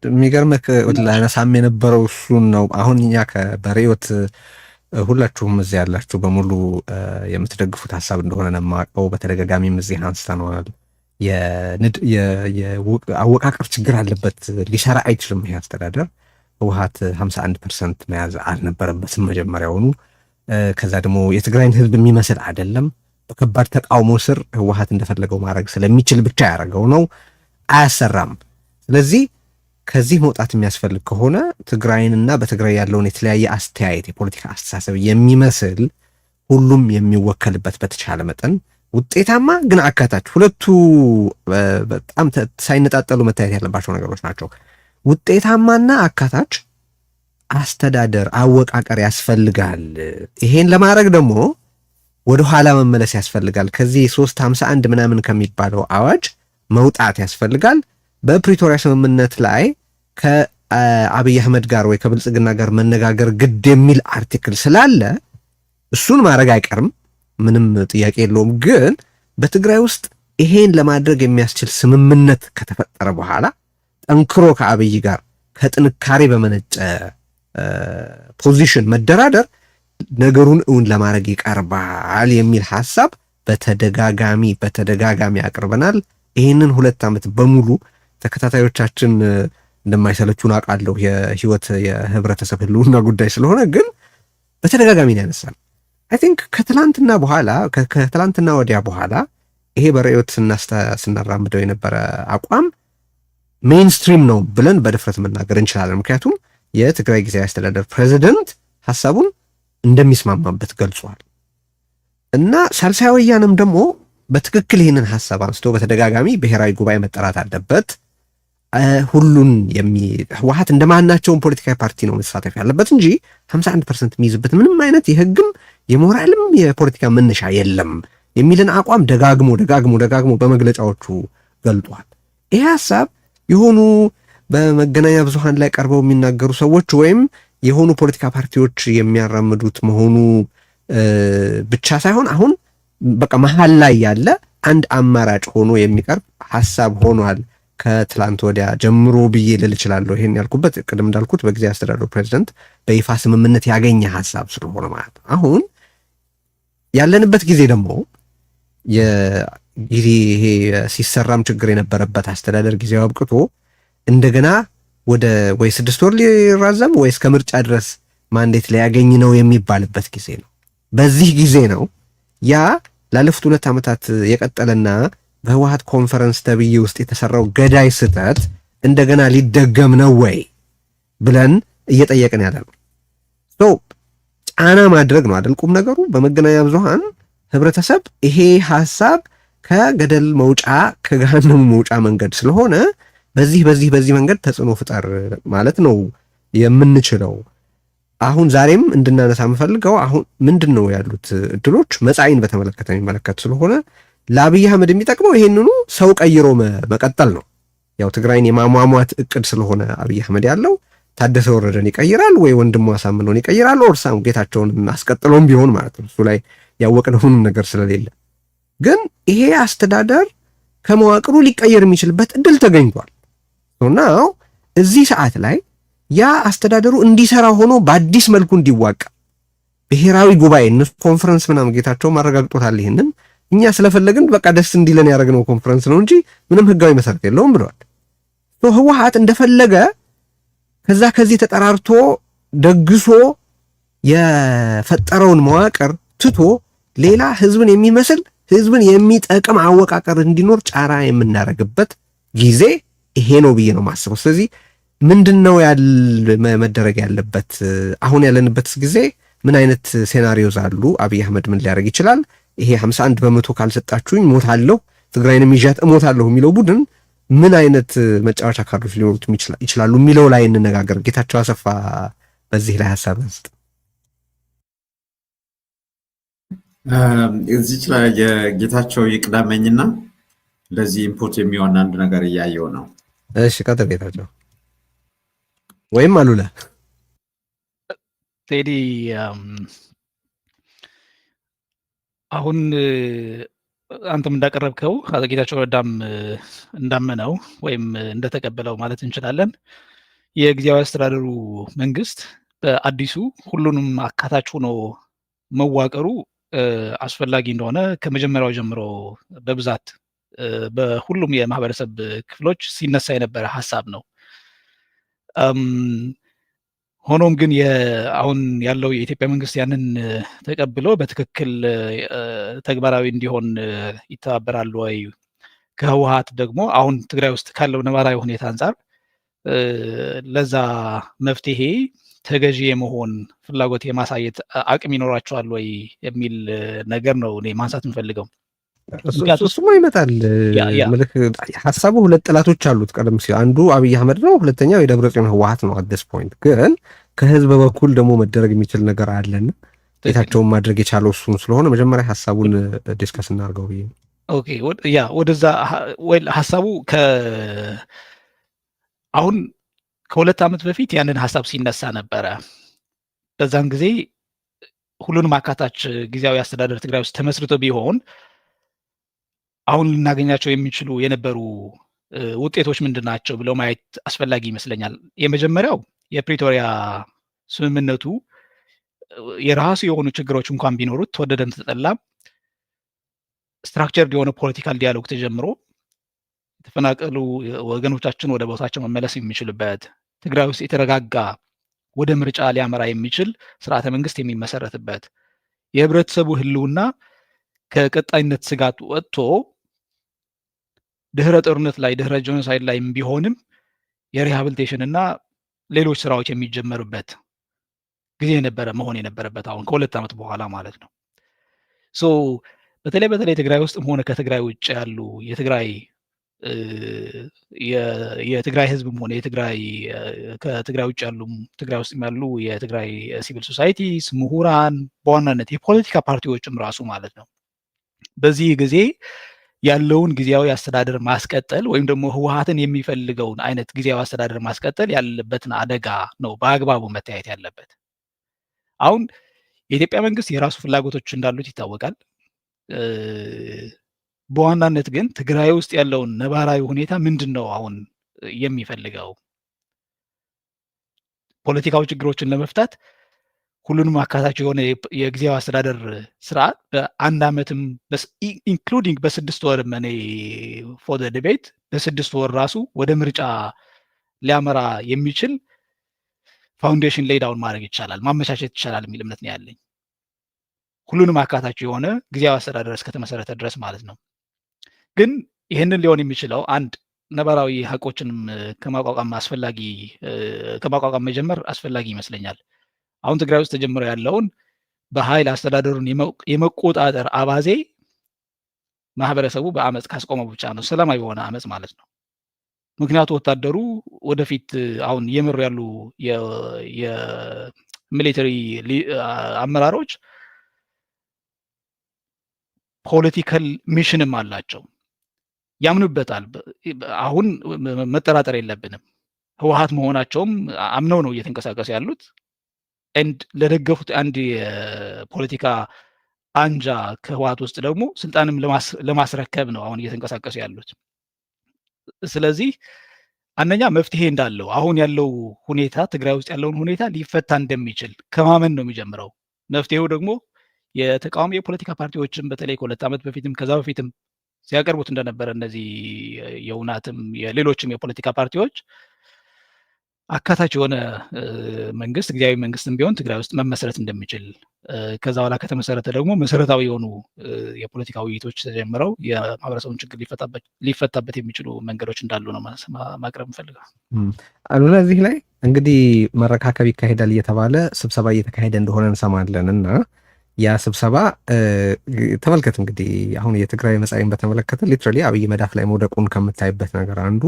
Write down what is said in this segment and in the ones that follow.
የሚገርምህ ላነሳም የነበረው እሱን ነው። አሁን እኛ በርዕዮት ሁላችሁም እዚህ ያላችሁ በሙሉ የምትደግፉት ሀሳብ እንደሆነ ነው የማውቀው። በተደጋጋሚም እዚህ አንስተነዋል። የአወቃቀር ችግር አለበት፣ ሊሰራ አይችልም ይሄ አስተዳደር። ህወሓት 51% መያዝ አልነበረበትም መጀመሪያውኑ። ከዛ ደግሞ የትግራይን ህዝብ የሚመስል አይደለም። በከባድ ተቃውሞ ስር ህወሓት እንደፈለገው ማድረግ ስለሚችል ብቻ ያደረገው ነው፣ አያሰራም። ስለዚህ ከዚህ መውጣት የሚያስፈልግ ከሆነ ትግራይንና በትግራይ ያለውን የተለያየ አስተያየት፣ የፖለቲካ አስተሳሰብ የሚመስል ሁሉም የሚወከልበት በተቻለ መጠን ውጤታማ ግን አካታች፣ ሁለቱ በጣም ሳይነጣጠሉ መታየት ያለባቸው ነገሮች ናቸው። ውጤታማና አካታች አስተዳደር አወቃቀር ያስፈልጋል። ይሄን ለማድረግ ደግሞ ወደ ኋላ መመለስ ያስፈልጋል። ከዚህ 351 ምናምን ከሚባለው አዋጅ መውጣት ያስፈልጋል። በፕሪቶሪያ ስምምነት ላይ ከአብይ አህመድ ጋር ወይ ከብልጽግና ጋር መነጋገር ግድ የሚል አርቲክል ስላለ እሱን ማድረግ አይቀርም፣ ምንም ጥያቄ የለውም። ግን በትግራይ ውስጥ ይሄን ለማድረግ የሚያስችል ስምምነት ከተፈጠረ በኋላ ጠንክሮ ከአብይ ጋር ከጥንካሬ በመነጨ ፖዚሽን መደራደር ነገሩን እውን ለማድረግ ይቀርባል የሚል ሐሳብ በተደጋጋሚ አቅርበናል። ይህንን 2 ዓመት በሙሉ ተከታታዮቻችን እንደማይሰለቹን አውቃለሁ። የህብረተሰብ ህልውና ጉዳይ ስለሆነ ግን በተደጋጋሚ ነው ያነሳል። አይ ቲንክ ከትላንትና ወዲያ በኋላ ይሄ በርዕዮት ስናራምደው የነበረ አቋም ሜይንስትሪም ነው ብለን በድፍረት መናገር እንችላለን። ምክንያቱም የትግራይ ጊዜያዊ አስተዳደር ፕሬዚደንት ሐሳቡን እንደሚስማማበት ገልጿል እና ሳልሳይ ወያንም ደግሞ በትክክል ይህንን ሐሳብ አንስቶ በተደጋጋሚ ብሔራዊ ጉባኤ መጠራት አለበት፣ ሁሉን ህወሓት እንደማናቸውም ፖለቲካዊ ፓርቲ ነው መሳተፍ ያለበት እንጂ 51% የሚይዝበት ምንም አይነት የህግም የሞራልም የፖለቲካ መነሻ የለም የሚልን አቋም ደጋግሞ በመግለጫዎቹ ገልጧል። ይህ ሐሳብ የሆኑ በመገናኛ ብዙሃን ላይ ቀርበው የሚናገሩ ሰዎች ወይም የሆኑ ፖለቲካ ፓርቲዎች የሚያራምዱት መሆኑ ብቻ ሳይሆን አሁን በቃ መሀል ላይ ያለ አንድ አማራጭ ሆኖ የሚቀርብ ሐሳብ ሆኗል ከትላንት ወዲያ ጀምሮ ብዬ ልል እችላለሁ። ይሄን ያልኩበት ቅድም እንዳልኩት በጊዜ አስተዳደሩ ፕሬዚደንት በይፋ ስምምነት ያገኘ ሐሳብ ስለሆነ ማለት ነው። አሁን ያለንበት ጊዜ ደግሞ ይሄ ሲሰራም ችግር የነበረበት አስተዳደር ጊዜው አብቅቶ እንደገና ወደ ወይ 6 ወር ሊራዘም ወይ እስከ ምርጫ ድረስ ማንዴት ሊያገኝ ነው የሚባልበት ጊዜ ነው። በዚህ ጊዜ ነው ያ ላለፉት 2 ዓመታት የቀጠለና በህወሓት ኮንፈረንስ ተብዬ ውስጥ የተሰራው ገዳይ ስህተት እንደገና ሊደገም ነው ወይ ብለን እየጠየቅን ያለ ነው። ጫና ማድረግ ነው አይደል ቁም ነገሩ። በመገናኛ ብዙሃን ህብረተሰብ ይሄ ሐሳብ ከገደል መውጫ ከገሃነሙ መውጫ መንገድ ስለሆነ በዚህ መንገድ ተጽዕኖ ፍጠር ማለት ነው የምንችለው። አሁን ዛሬም እንድናነሳ የምፈልገው አሁን ምንድን ነው ያሉት እድሎች መጻኢን በተመለከተ የሚመለከት ስለሆነ ለአብይ አህመድ የሚጠቅመው ይሄንኑ ሰው ቀይሮ መቀጠል ነው። ያው ትግራይን የማሟሟት እቅድ ስለሆነ አብይ አህመድ ያለው ታደሰ ወረደን ይቀይራል ወይ ወንድሙ አሳምነውን ይቀይራል፣ ወርሳም ጌታቸውን አስቀጥሎም ቢሆን ማለት ነው። እሱ ላይ ያወቅነው ምንም ነገር ስለሌለ ግን ይሄ አስተዳደር ከመዋቅሩ ሊቀየር የሚችልበት እድል ተገኝቷል እና እዚህ ሰዓት ላይ ያ አስተዳደሩ እንዲሰራ ሆኖ በአዲስ መልኩ እንዲዋቀር ብሔራዊ ጉባኤ እነሱ ኮንፈረንስ ምናምን ጌታቸው ማረጋግጦታል። ይሄንን እኛ ስለፈለግን በቃ ደስ እንዲለን ያደረግነው ኮንፈረንስ ነው እንጂ ምንም ህጋዊ መሰረት የለውም ብለዋል። ህወሓት እንደፈለገ ከዚህ ተጠራርቶ ደግሶ የፈጠረውን መዋቅር ትቶ ሌላ ህዝብን የሚመስል ህዝብን የሚጠቅም አወቃቀር እንዲኖር ጫራ የምናደርግበት ጊዜ ይሄ ነው ብዬ ነው ማስበው። ስለዚህ ምንድነው መደረግ ያለበት? አሁን ያለንበት ጊዜ ምን አይነት ሴናሪዮዝ አሉ? አብይ አህመድ ምን ሊያደርግ ይችላል? ይሄ 51% ካልሰጣችሁኝ ሞታለሁ፣ ትግራይንም ይዣት እሞታለሁ የሚለው ቡድን ምን አይነት መጫወቻ ካርዶች ሊኖሩት ይችላሉ የሚለው ላይ እንነጋገር። ጌታቸው አሰፋ በዚህ ላይ ሐሳብ አንስጥ። እዚች ላይ የጌታቸው ይቅዳመኝና ለዚህ ኢንፑት የሚሆን አንድ ነገር እያየው ነው። እሺ ቀጥል ጌታቸው ወይም አሉላ። ቴዲ አሁን አንተም እንዳቀረብከው አቶ ጌታቸው ረዳም እንዳመነው ወይም እንደተቀበለው ማለት እንችላለን። የጊዜያዊ አስተዳደሩ መንግስት በአዲሱ ሁሉንም አካታች ሆኖ መዋቀሩ አስፈላጊ እንደሆነ ከመጀመሪያው ጀምሮ በብዛት በሁሉም የማህበረሰብ ክፍሎች ሲነሳ የነበረ ሀሳብ ነው። ሆኖም ግን አሁን ያለው የኢትዮጵያ መንግስት ያንን ተቀብሎ በትክክል ተግባራዊ እንዲሆን ይተባበራሉ ወይ? ከህወሓት ደግሞ አሁን ትግራይ ውስጥ ካለው ነባራዊ ሁኔታ አንጻር ለዛ መፍትሄ ተገዢ የመሆን ፍላጎት የማሳየት አቅም ይኖራቸዋል ወይ የሚል ነገር ነው እኔ ማንሳት የምፈልገው። እሱማ ይመጣል። ሀሳቡ ሁለት ጠላቶች አሉት። ቀደም ሲል አንዱ አብይ አህመድ ነው፣ ሁለተኛው የደብረጽዮን ህወሓት ነው። አዲስ ፖይንት ግን ከህዝብ በኩል ደግሞ መደረግ የሚችል ነገር አለና ጌታቸውን ማድረግ የቻለው እሱን ስለሆነ መጀመሪያ ሀሳቡን ዲስከስ እናድርገው ብዬ። ኦኬ ወደዛ ሀሳቡ አሁን ከ2 ዓመት በፊት ያንን ሀሳብ ሲነሳ ነበረ። በዛን ጊዜ ሁሉንም አካታች ጊዜያዊ አስተዳደር ትግራይ ውስጥ ተመስርቶ ቢሆን አሁን ልናገኛቸው የሚችሉ የነበሩ ውጤቶች ምንድን ናቸው ብለው ማየት አስፈላጊ ይመስለኛል። የመጀመሪያው የፕሪቶሪያ ስምምነቱ የራሱ የሆኑ ችግሮች እንኳን ቢኖሩት ተወደደም ተጠላም ስትራክቸርድ የሆነ ፖለቲካል ዲያሎግ ተጀምሮ የተፈናቀሉ ወገኖቻችን ወደ ቦታቸው መመለስ የሚችልበት ትግራይ ውስጥ የተረጋጋ ወደ ምርጫ ሊያመራ የሚችል ስርዓተ መንግስት የሚመሰረትበት የህብረተሰቡ ህልውና ከቀጣይነት ስጋት ወጥቶ ድህረ ጦርነት ላይ ድህረ ጄኖሳይድ ላይ ቢሆንም የሪሃቢሊቴሽን እና ሌሎች ስራዎች የሚጀመሩበት ጊዜ የነበረ መሆን የነበረበት አሁን ከ2 ዓመት በኋላ ማለት ነው። በተለይ ትግራይ ውስጥም ሆነ ከትግራይ ውጭ ያሉ የትግራይ ህዝብም ሆነ ከትግራይ ውጭ ያሉ ትግራይ ውስጥ ያሉ የትግራይ ሲቪል ሶሳይቲስ፣ ምሁራን፣ በዋናነት የፖለቲካ ፓርቲዎችም ራሱ ማለት ነው በዚህ ጊዜ ያለውን ጊዜያዊ አስተዳደር ማስቀጠል ወይም ደግሞ ህወሓትን የሚፈልገውን አይነት ጊዜያዊ አስተዳደር ማስቀጠል ያለበትን አደጋ ነው በአግባቡ መታየት ያለበት። አሁን የኢትዮጵያ መንግስት የራሱ ፍላጎቶች እንዳሉት ይታወቃል። በዋናነት ግን ትግራይ ውስጥ ያለውን ነባራዊ ሁኔታ ምንድን ነው አሁን የሚፈልገው? ፖለቲካዊ ችግሮችን ለመፍታት ሁሉንም አካታች የሆነ የጊዜያዊ አስተዳደር ስርዓት በ1 ዓመትም ኢንክሉዲንግ በ6 ወርም እኔ ፎር ዲቤት በ6 ወር ራሱ ወደ ምርጫ ሊያመራ የሚችል ፋውንዴሽን ሌይ ዳውን ማድረግ ይቻላል፣ ማመቻቸት ይቻላል የሚል እምነት ነው ያለኝ። ሁሉንም አካታች የሆነ ጊዜያዊ አስተዳደር እስከተመሰረተ ድረስ ማለት ነው። ግን ይህንን ሊሆን የሚችለው አንድ ነባራዊ ሀቆችንም ከማቋቋም መጀመር አስፈላጊ ይመስለኛል። አሁን ትግራይ ውስጥ ተጀምሮ ያለውን በኃይል አስተዳደሩን የመቆጣጠር አባዜ ማህበረሰቡ በአመፅ ካስቆመው ብቻ ነው፣ ሰላማዊ የሆነ አመፅ ማለት ነው። ምክንያቱ ወታደሩ ወደፊት አሁን እየመሩ ያሉ የሚሊተሪ አመራሮች ፖለቲካል ሚሽንም አላቸው፣ ያምኑበታል። አሁን መጠራጠር የለብንም። ህወሓት መሆናቸውም አምነው ነው እየተንቀሳቀሱ ያሉት። ለደገፉት አንድ የፖለቲካ አንጃ ከህወሓት ውስጥ ደግሞ ስልጣንም ለማስረከብ ነው አሁን እየተንቀሳቀሱ ያሉት። ስለዚህ አንደኛ መፍትሄ እንዳለው አሁን ያለው ሁኔታ ትግራይ ውስጥ ያለውን ሁኔታ ሊፈታ እንደሚችል ከማመን ነው የሚጀምረው። መፍትሄው ደግሞ የተቃዋሚ የፖለቲካ ፓርቲዎችም በተለይ ከ2 ዓመት በፊትም ከዛ በፊትም ሲያቀርቡት እንደነበረ እነዚህ የውናትም የሌሎችም የፖለቲካ ፓርቲዎች አካታች የሆነ መንግስት ጊዜያዊ መንግስትም ቢሆን ትግራይ ውስጥ መመስረት እንደሚችል ከዛ በኋላ ከተመሰረተ ደግሞ መሰረታዊ የሆኑ የፖለቲካ ውይይቶች ተጀምረው የማህበረሰቡን ችግር ሊፈታበት የሚችሉ መንገዶች እንዳሉ ነው ማቅረብ እንፈልገው። አሉላ እዚህ ላይ እንግዲህ መረካከብ ይካሄዳል እየተባለ ስብሰባ እየተካሄደ እንደሆነ እንሰማለን እና ያ ስብሰባ ተመልከት እንግዲህ አሁን የትግራይ መጻኢን በተመለከተ ሊትራሊ አብይ መዳፍ ላይ መውደቁን ከምታይበት ነገር አንዱ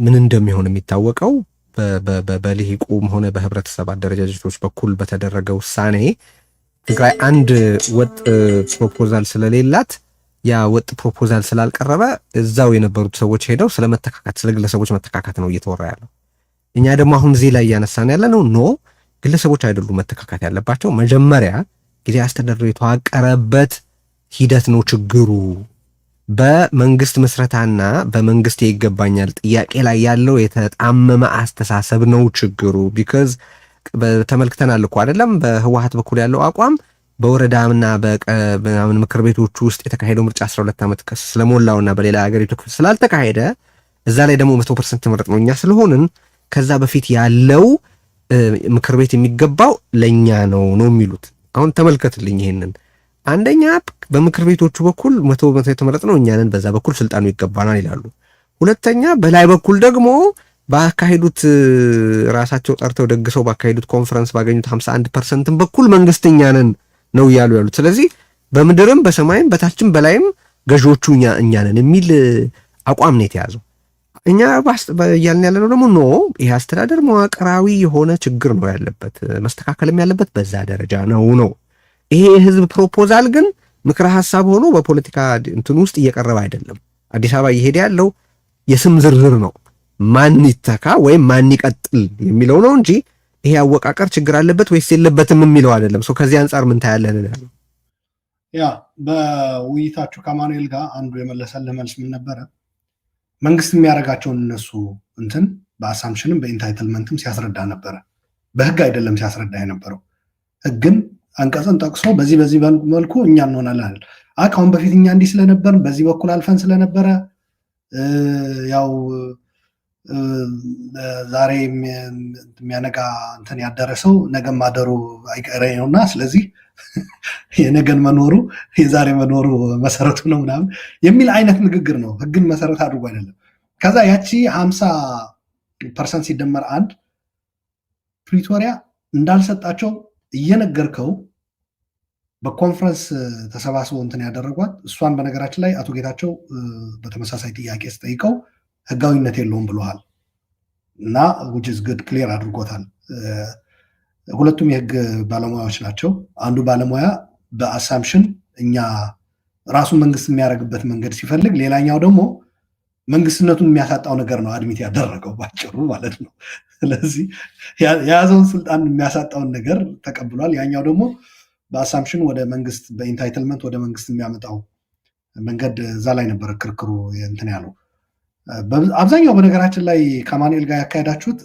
ምን እንደሚሆን የሚታወቀው በልሂቁም ሆነ በህብረተሰብ አደረጃጀቶች በኩል በተደረገ ውሳኔ ትግራይ አንድ ወጥ ፕሮፖዛል ስለሌላት ያ ወጥ ፕሮፖዛል ስላልቀረበ እዛው የነበሩት ሰዎች ሄደው ስለ ግለሰቦች መተካካት ነው እየተወራ ያለው። እኛ ደግሞ አሁን እዚህ ላይ እያነሳን ያለ ነው ኖ ግለሰቦች አይደሉም መተካካት ያለባቸው። መጀመሪያ ጊዜ አስተዳደሩ የተዋቀረበት ሂደት ነው ችግሩ። በመንግስት ምስረታና በመንግስት ይገባኛል ጥያቄ ላይ ያለው የተጣመመ አስተሳሰብ ነው ችግሩ። ቢካዝ ተመልክተናል እኮ አይደለም በህወሓት በኩል ያለው አቋም በወረዳና በምናምን ምክር ቤቶቹ ውስጥ የተካሄደው ምርጫ 12 ዓመት ስለሞላውና በሌላ ሀገሪቱ ክፍል ስላልተካሄደ እዛ ላይ ደግሞ 100% ተመረጥ ነው እኛ ስለሆንን ከዛ በፊት ያለው ምክር ቤት የሚገባው ለኛ ነው የሚሉት። አሁን ተመልከትልኝ ይሄንን አንደኛ በምክር ቤቶቹ በኩል 100% የተመረጥ ነው እኛ ነን፣ በዛ በኩል ስልጣኑ ይገባናል ይላሉ። ሁለተኛ በላይ በኩል ደግሞ ባካሄዱት ራሳቸው ጠርተው ደግሰው ባካሄዱት ኮንፈረንስ ባገኙት 51% በኩል መንግስተኛ ነን ነው እያሉ ያሉት። ስለዚህ በምድርም በሰማይም በታችም በላይም ገዢዎቹ እኛ ነን የሚል አቋም ነው የተያዘው። እኛ እያልን ያለነው ደግሞ ኖ ይሄ አስተዳደር መዋቅራዊ የሆነ ችግር ነው ያለበት፣ መስተካከልም ያለበት በዛ ደረጃ ነው። ይሄ የህዝብ ፕሮፖዛል ግን ምክረ ሀሳብ ሆኖ በፖለቲካ እንትን ውስጥ እየቀረበ አይደለም። አዲስ አበባ እየሄደ ያለው የስም ዝርዝር ነው፣ ማን ይተካ ወይም ማን ይቀጥል የሚለው ነው እንጂ ይሄ አወቃቀር ችግር አለበት ወይስ የለበትም የሚለው አይደለም። ከዚህ አንጻር ምን ታያለን? ያ በውይይታችሁ ከማኑኤል ጋር አንዱ የመለሰልህ መልስ ምን ነበረ? መንግስት የሚያደርጋቸውን እነሱ እንትን በአሳምፕሽንም በኢንታይትልመንትም ሲያስረዳ ነበረ። በህግ አይደለም ሲያስረዳ የነበረው። ህግን አንቀጽን ጠቅሶ በዚህ መልኩ እኛ እንሆናለን። ከአሁን በፊት እኛ እንዲህ ስለነበር በዚህ በኩል አልፈን ስለነበረ ያው ዛሬ የሚያነጋ እንትን ያደረሰው ነገ ማደሩ አይቀሬ ነውና ስለዚህ የነገን መኖሩ የዛሬ መኖሩ መሰረቱ ነው ምናምን የሚል አይነት ንግግር ነው። ህግን መሰረት አድርጎ አይደለም። ከዛ ያቺ 50% ሲደመር አንድ ፕሪቶሪያ እንዳልሰጣቸው እየነገርከው በኮንፈረንስ ተሰባስበው እንትን ያደረጓት እሷን በነገራችን ላይ አቶ ጌታቸው በተመሳሳይ ጥያቄ ስጠይቀው ህጋዊነት የለውም ብለዋል እና which is good ክሊር አድርጎታል። ሁለቱም የህግ ባለሙያዎች ናቸው። አንዱ ባለሙያ በአሳምፕሽን እኛ ራሱን መንግስት የሚያደርግበት መንገድ ሲፈልግ፣ ሌላኛው ደግሞ መንግስትነቱን የሚያሳጣው ነገር ነው አድሚት ያደረገው ባጭሩ ማለት ነው። ስለዚህ የያዘውን ስልጣን የሚያሳጣውን ነገር ተቀብሏል። ያኛው ደግሞ በአሳምፕሽን ወደ መንግስት በኢንታይትልመንት ወደ መንግስት የሚያመጣው መንገድ እዛ ላይ ነበረ ክርክሩ እንትን ያለው። አብዛኛው በነገራችን ላይ ከማኑኤል ጋር ያካሄዳችሁት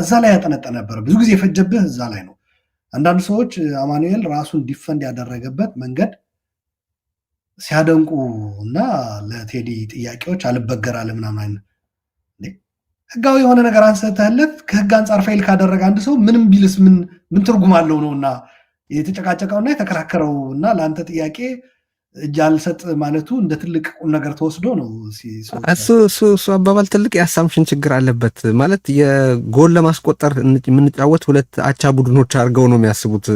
እዛ ላይ ያጠነጠነ ነበረ። ብዙ ጊዜ የፈጀብህ እዛ ላይ ነው። አንዳንድ ሰዎች አማኑኤል ራሱን ዲፈንድ ያደረገበት መንገድ ሲያደንቁ እና ለቴዲ ጥያቄዎች አልበገራለ ምናምን ህጋዊ የሆነ ነገር አንስተህለት ከህግ አንጻር ፋይል ካደረገ አንድ ሰው ምንም ቢልስ ምን ትርጉም አለው ነው እና የተጨቃጨቀውና የተከራከረው እና ለአንተ ጥያቄ እጅ አልሰጥ ማለቱ እንደ ትልቅ ቁም ነገር ተወስዶ ነው። እሱ አባባል ትልቅ የአሳምፕሽን ችግር አለበት ማለት የጎል ለማስቆጠር የምንጫወት ሁለት አቻ ቡድኖች አድርገው ነው የሚያስቡት።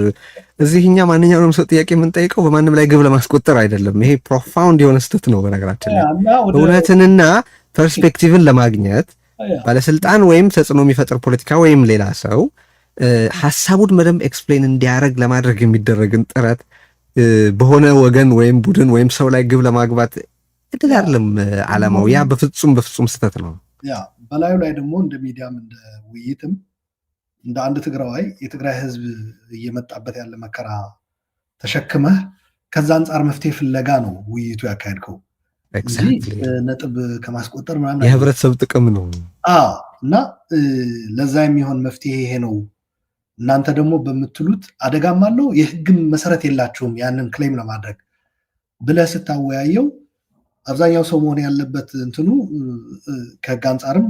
እዚህ እኛ ማንኛውንም ሰው ጥያቄ የምንጠይቀው በማንም ላይ ግብ ለማስቆጠር አይደለም። ይሄ ፕሮፋውንድ የሆነ ስህተት ነው። በነገራችን ላይ እውነትንና ፐርስፔክቲቭን ለማግኘት ባለስልጣን ወይም ተጽዕኖ የሚፈጥር ፖለቲካ ወይም ሌላ ሰው ሀሳቡን በደንብ ኤክስፕሌን እንዲያደርግ ለማድረግ የሚደረግን ጥረት በሆነ ወገን ወይም ቡድን ወይም ሰው ላይ ግብ ለማግባት እድል አይደለም ዓላማው። ያ በፍጹም ስህተት ነው። ያ በላዩ ላይ ደግሞ እንደ ሚዲያም እንደ ውይይትም እንደ አንድ ትግራዋይ የትግራይ ህዝብ እየመጣበት ያለ መከራ ተሸክመህ ከዛ አንጻር መፍትሄ ፍለጋ ነው ውይይቱ ያካሄድከው ነጥብ ከማስቆጠር ምናምን የህብረተሰብ ጥቅም ነው እና ለዛ የሚሆን መፍትሄ ይሄ ነው። እናንተ ደግሞ በምትሉት አደጋም አለው የህግም መሰረት የላችሁም ያንን ክሌም ለማድረግ ብለህ ስታወያየው አብዛኛው ሰው መሆን ያለበት እንትኑ ከህግ አንጻርም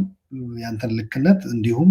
ያንተን ልክነት እንዲሁም